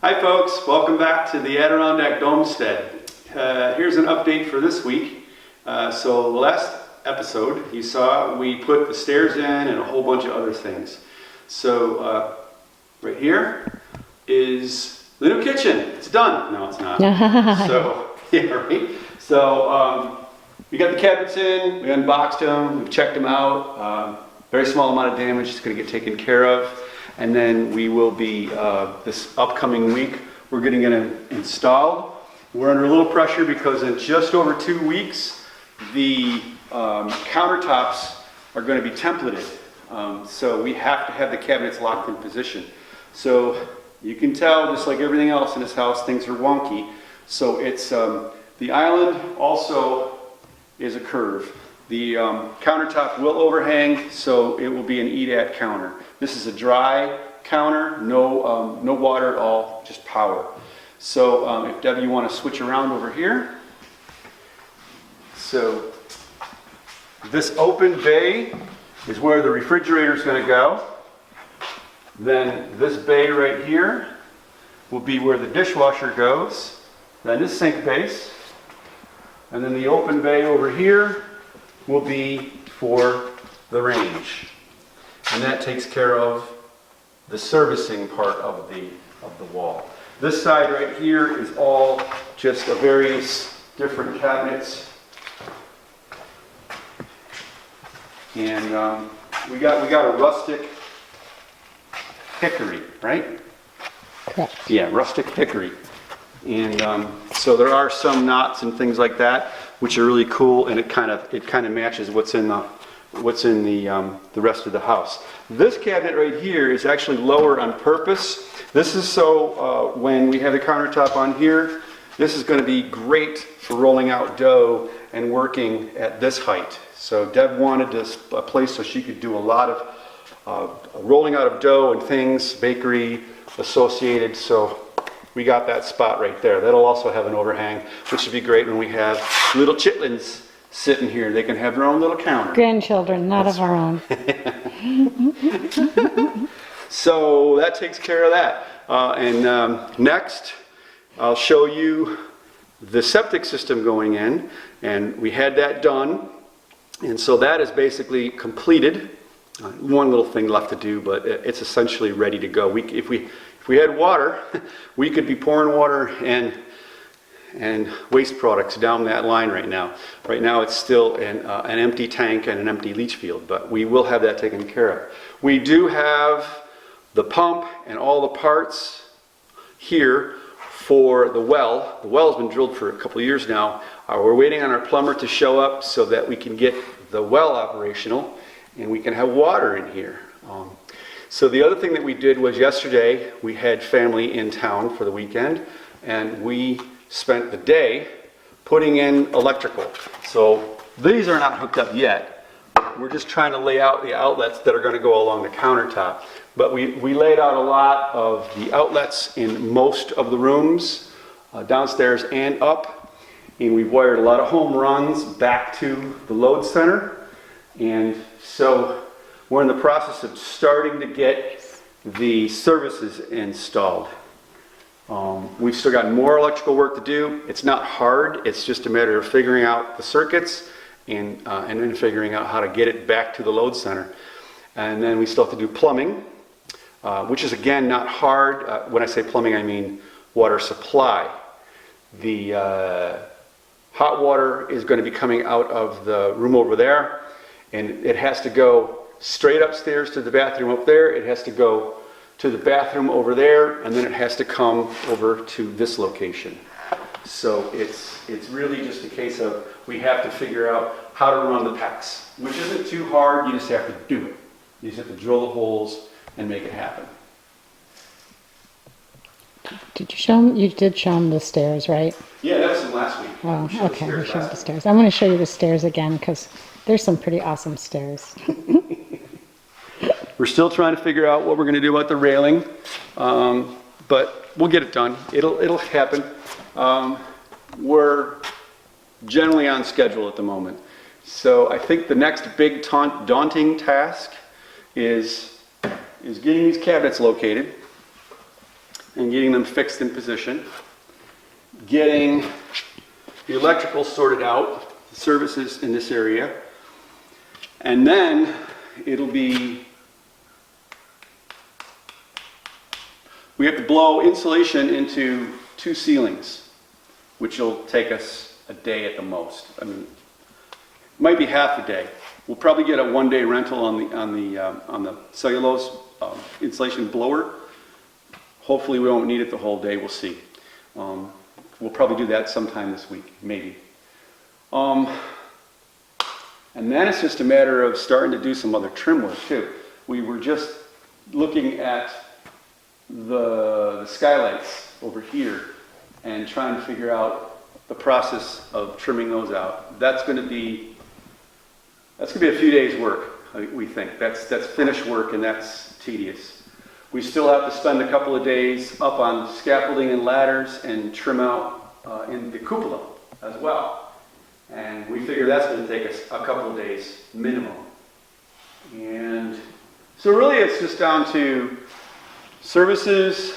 Hi folks, welcome back to the Adirondack Domestead. Here's an update for this week. So the last episode you saw we put the stairs in and a whole bunch of other things. So right here is the new kitchen. It's done. No, it's not. So yeah, right. So we got the cabinets in, we unboxed them, we've checked them out. Very small amount of damage, it's going to get taken care of. And then we will be, this upcoming week, we're getting it installed. We're under a little pressure because in just over 2 weeks, the countertops are going to be templated. So we have to have the cabinets locked in position. So you can tell, just like everything else in this house, things are wonky. So it's, the island also is a curve. The countertop will overhang, so it will be an EDAT counter. This is a dry counter, no water at all, just power. So if Deb, you want to switch around over here. So this open bay is where the refrigerator is going to go. Then this bay right here will be where the dishwasher goes. Then this sink base. And then the open bay over here will be for the range. And that takes care of the servicing part of the wall. This side right here is all just a various different cabinets. And we got a rustic hickory, right? Correct. Yeah, rustic hickory. And so there are some knots and things like that, which are really cool, and it kind of matches what's in the rest of the house. This cabinet right here is actually lower on purpose. This is so when we have the countertop on here, this is going to be great for rolling out dough and working at this height. So Deb wanted a place so she could do a lot of rolling out of dough and things, bakery associated. So we got that spot right there. That'll also have an overhang, which would be great when we have little chitlins sitting here. They can have their own little counter. Grandchildren, not of our own. So that takes care of that. Next, I'll show you the septic system going in. And we had that done. And so that is basically completed. One little thing left to do, but it's essentially ready to go. If we had water, we could be pouring water and waste products down that line right now. Right now it's still an empty tank and an empty leach field, but we will have that taken care of. We do have the pump and all the parts here for the well. The well has been drilled for a couple of years now. We're waiting on our plumber to show up so that we can get the well operational and we can have water in here. So the other thing that we did was yesterday we had family in town for the weekend and we spent the day putting in electrical. So these are not hooked up yet. We're just trying to lay out the outlets that are going to go along the countertop. But we laid out a lot of the outlets in most of the rooms, downstairs and up. And we've wired a lot of home runs back to the load center. And so we're in the process of starting to get the services installed. We've still got more electrical work to do. It's not hard. It's just a matter of figuring out the circuits and then figuring out how to get it back to the load center. And then we still have to do plumbing, which is again not hard. When I say plumbing, I mean water supply. The hot water is going to be coming out of the room over there, and it has to go straight upstairs to the bathroom up there. It has to go to the bathroom over there, and then it has to come over to this location. So it's really just a case of we have to figure out how to run the PEX, which isn't too hard. You just have to do it. You just have to drill the holes and make it happen. Did you show them? You did show them the stairs, right? Yeah, that was from last week. Oh, okay. We showed the stairs. I want to show you the stairs again because there's some pretty awesome stairs. We're still trying to figure out what we're going to do about the railing, but we'll get it done. It'll happen. We're generally on schedule at the moment. So I think the next big daunting task is getting these cabinets located and getting them fixed in position, getting the electrical sorted out, the services in this area, and then it'll be, we have to blow insulation into 2 ceilings, which will take us a day at the most. I mean, it might be half a day. We'll probably get a 1-day rental on the cellulose insulation blower. Hopefully we won't need it the whole day, we'll see. We'll probably do that sometime this week, maybe. And then it's just a matter of starting to do some other trim work too. We were just looking at the skylights over here and trying to figure out the process of trimming those out. That's going to be a few days work, we think. That's finished work, and that's tedious. We still have to spend a couple of days up on scaffolding and ladders and trim out in the cupola as well. And we figure that's going to take us a couple of days minimum. And so really it's just down to services,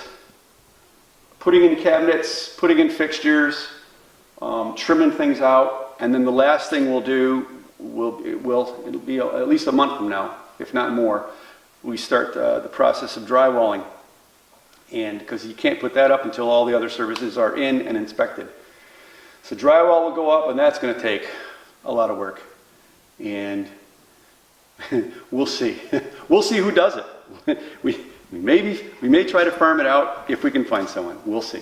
putting in cabinets, putting in fixtures, trimming things out, and then the last thing we'll do, it'll be at least a month from now, if not more. We start the process of drywalling, and because you can't put that up until all the other services are in and inspected. So drywall will go up, and that's going to take a lot of work, and we'll see. We'll see who does it. We may try to farm it out if we can find someone. We'll see.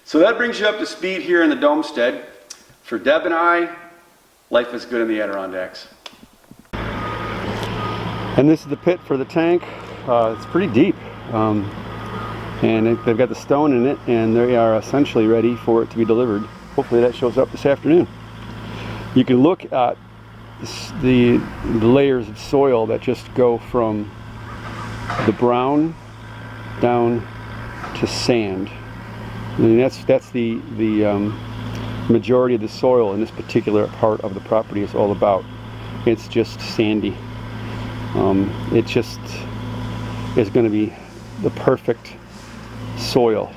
So that brings you up to speed here in the Domestead. For Deb and I, life is good in the Adirondacks. And this is the pit for the tank. It's pretty deep. And they've got the stone in it, and they are essentially ready for it to be delivered. Hopefully that shows up this afternoon. You can look at the layers of soil that just go from the brown down to sand. I mean, that's the majority of the soil in this particular part of the property is all about. It's just sandy. It just is going to be the perfect soil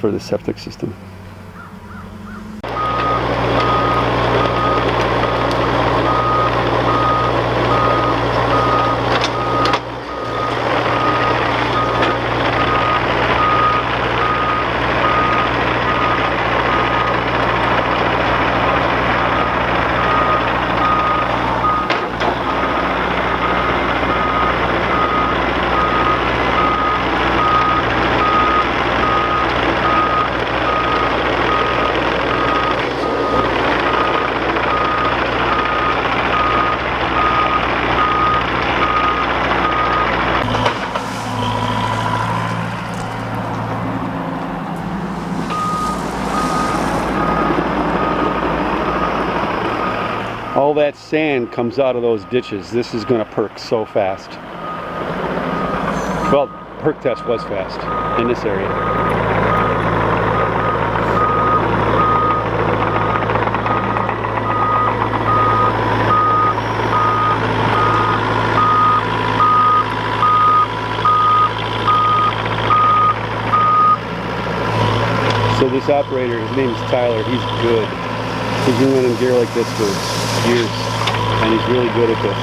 for the septic system. All that sand comes out of those ditches. This is going to perk so fast. Well, perk test was fast in this area. So this operator, his name is Tyler, he's good. He's been running gear like this for years, and he's really good at this.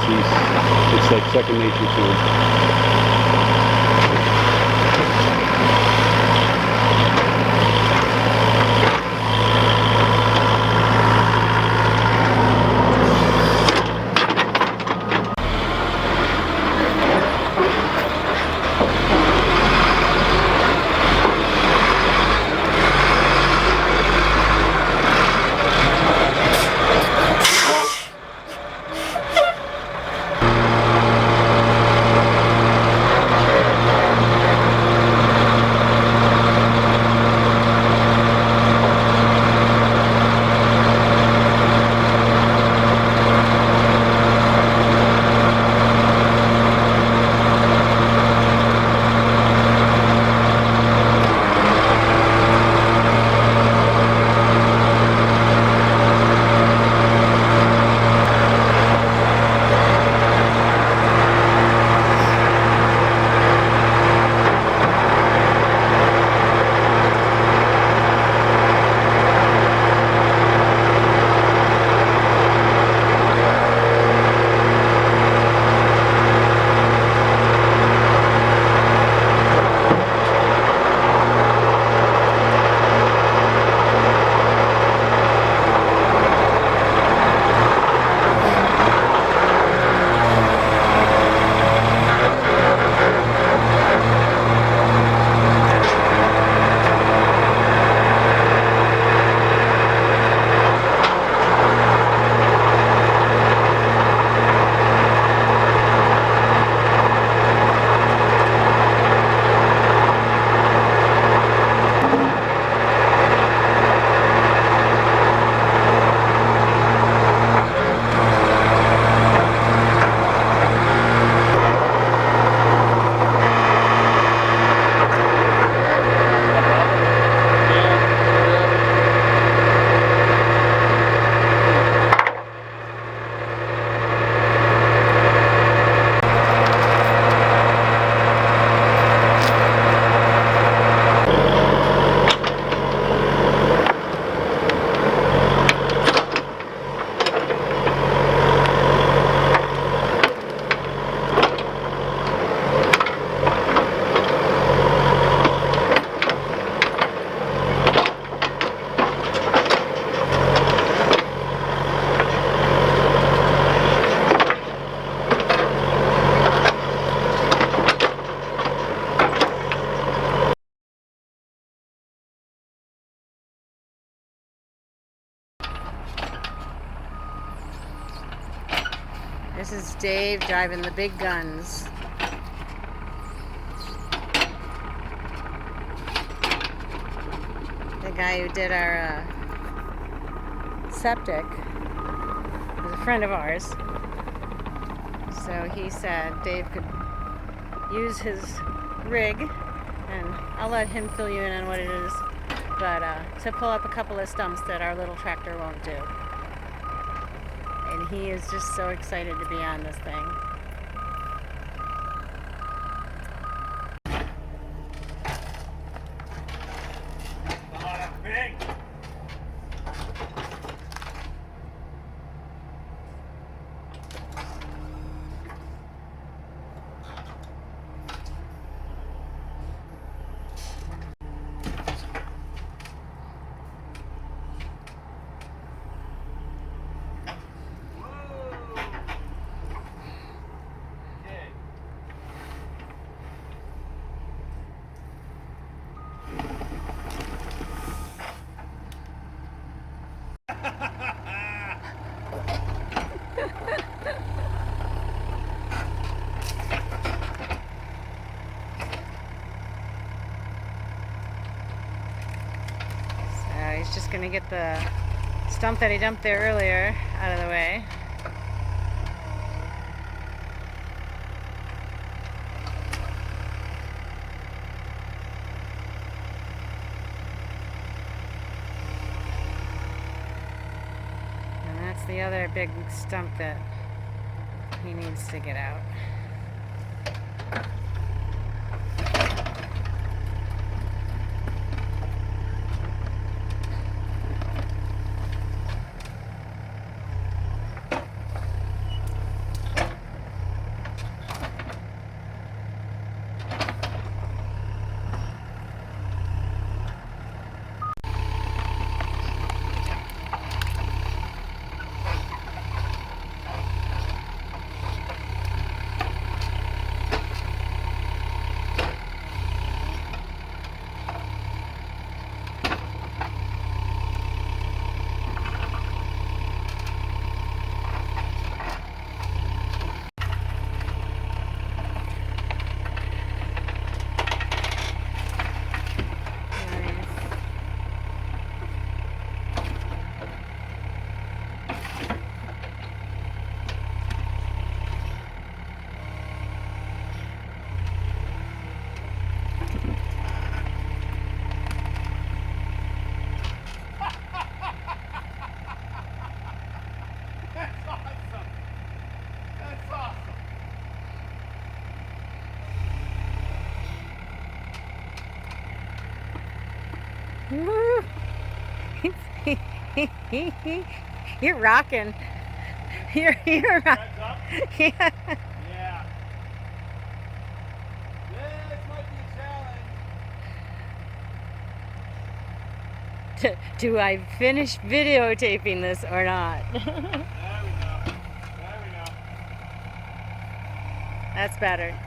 It's like second nature to him. This is Dave driving the big guns. The guy who did our septic is a friend of ours. So he said Dave could use his rig, and I'll let him fill you in on what it is, but to pull up a couple of stumps that our little tractor won't do. And he is just so excited to be on this thing. He's just going to get the stump that he dumped there earlier out of the way. And that's the other big stump that he needs to get out. Woo! You're rocking. You're rocking. Yeah. Yeah. This might be a challenge. Do I finish videotaping this or not? There we go. There we go. That's better.